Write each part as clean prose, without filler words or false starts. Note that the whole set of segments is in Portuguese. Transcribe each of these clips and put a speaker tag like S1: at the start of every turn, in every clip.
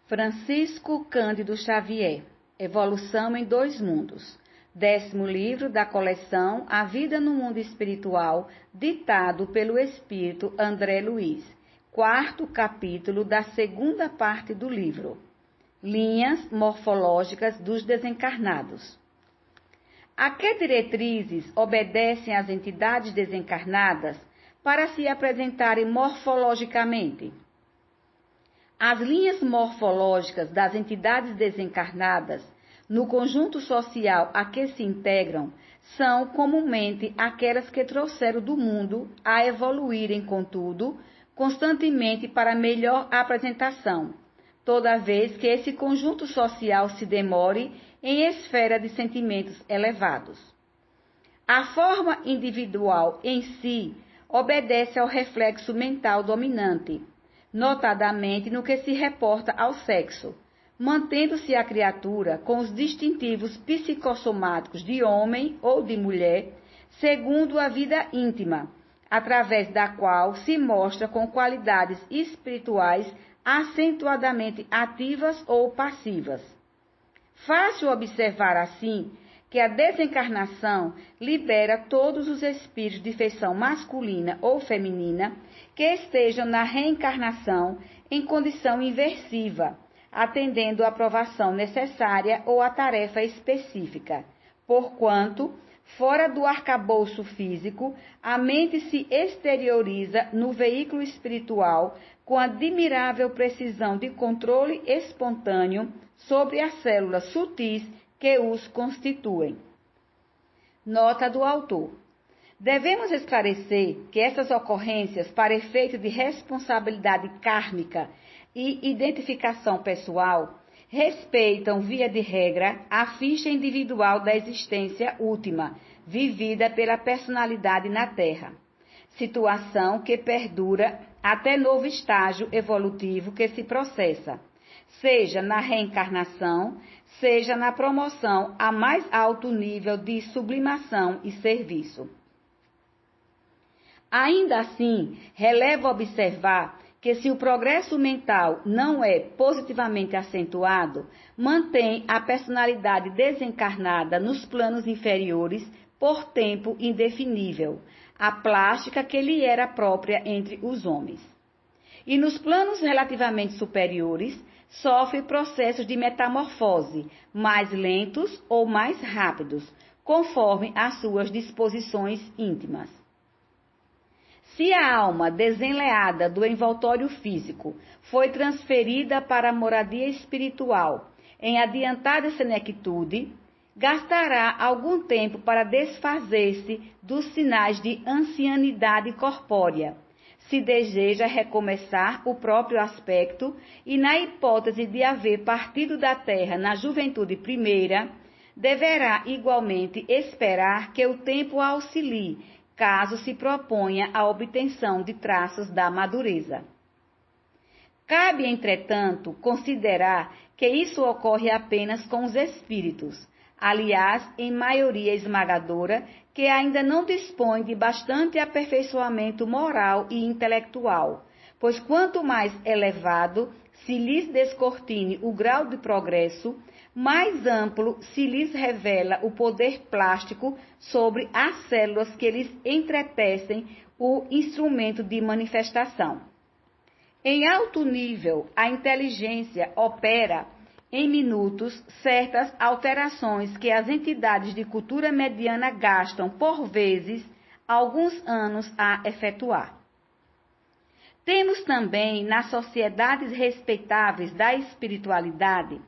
S1: Francisco Cândido Xavier, Evolução em Dois Mundos. 10º livro da coleção A Vida no Mundo Espiritual, ditado pelo Espírito André Luiz. 4º capítulo da segunda parte do livro. Linhas morfológicas dos desencarnados. A que diretrizes obedecem as entidades desencarnadas para se apresentarem morfologicamente? As linhas morfológicas das entidades desencarnadas, no conjunto social a que se integram, são comumente aquelas que trouxeram do mundo a evoluírem, contudo, constantemente para melhor apresentação, toda vez que esse conjunto social se demore em esfera de sentimentos elevados. A forma individual em si obedece ao reflexo mental dominante, notadamente no que se reporta ao sexo, mantendo-se a criatura com os distintivos psicossomáticos de homem ou de mulher, segundo a vida íntima, através da qual se mostra com qualidades espirituais acentuadamente ativas ou passivas. Fácil observar, assim, que a desencarnação libera todos os espíritos de feição masculina ou feminina que estejam na reencarnação em condição inversiva, atendendo à aprovação necessária ou à tarefa específica, porquanto, fora do arcabouço físico, a mente se exterioriza no veículo espiritual com admirável precisão de controle espontâneo sobre as células sutis que os constituem. Nota do autor. Devemos esclarecer que essas ocorrências, para efeito de responsabilidade kármica e identificação pessoal, respeitam, via de regra, a ficha individual da existência última, vivida pela personalidade na Terra, situação que perdura até novo estágio evolutivo que se processa, seja na reencarnação, seja na promoção a mais alto nível de sublimação e serviço. Ainda assim, releva observar que se o progresso mental não é positivamente acentuado, mantém a personalidade desencarnada nos planos inferiores por tempo indefinível, a plástica que lhe era própria entre os homens. E nos planos relativamente superiores, sofre processos de metamorfose, mais lentos ou mais rápidos, conforme as suas disposições íntimas. Se a alma desenleada do envoltório físico foi transferida para a moradia espiritual em adiantada senectude, gastará algum tempo para desfazer-se dos sinais de ancianidade corpórea, se deseja recomeçar o próprio aspecto e, na hipótese de haver partido da terra na juventude primeira, deverá igualmente esperar que o tempo a auxilie, caso se proponha a obtenção de traços da madureza. Cabe, entretanto, considerar que isso ocorre apenas com os espíritos, aliás, em maioria esmagadora, que ainda não dispõe de bastante aperfeiçoamento moral e intelectual, pois quanto mais elevado se lhes descortine o grau de progresso, mais amplo se lhes revela o poder plástico sobre as células que lhes entretecem o instrumento de manifestação. Em alto nível, a inteligência opera em minutos certas alterações que as entidades de cultura mediana gastam, por vezes, alguns anos a efetuar. Temos também, nas sociedades respeitáveis da espiritualidade,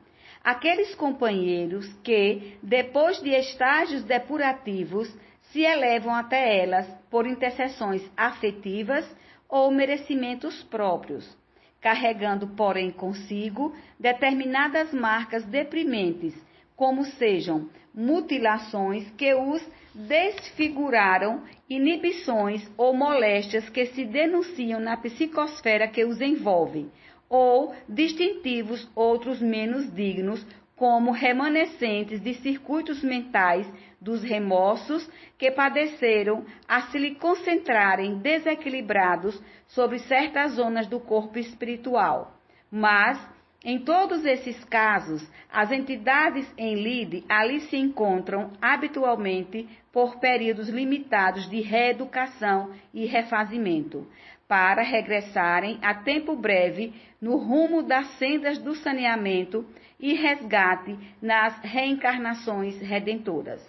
S1: aqueles companheiros que, depois de estágios depurativos, se elevam até elas por intercessões afetivas ou merecimentos próprios, carregando, porém, consigo determinadas marcas deprimentes, como sejam mutilações que os desfiguraram, inibições ou moléstias que se denunciam na psicosfera que os envolve, ou distintivos outros menos dignos, como remanescentes de circuitos mentais dos remorsos que padeceram a se lhe concentrarem desequilibrados sobre certas zonas do corpo espiritual, mas Em todos esses casos, as entidades em lide ali se encontram habitualmente por períodos limitados de reeducação e refazimento, para regressarem a tempo breve no rumo das sendas do saneamento e resgate nas reencarnações redentoras.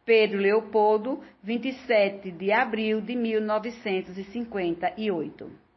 S1: Pedro Leopoldo, 27 de abril de 1958.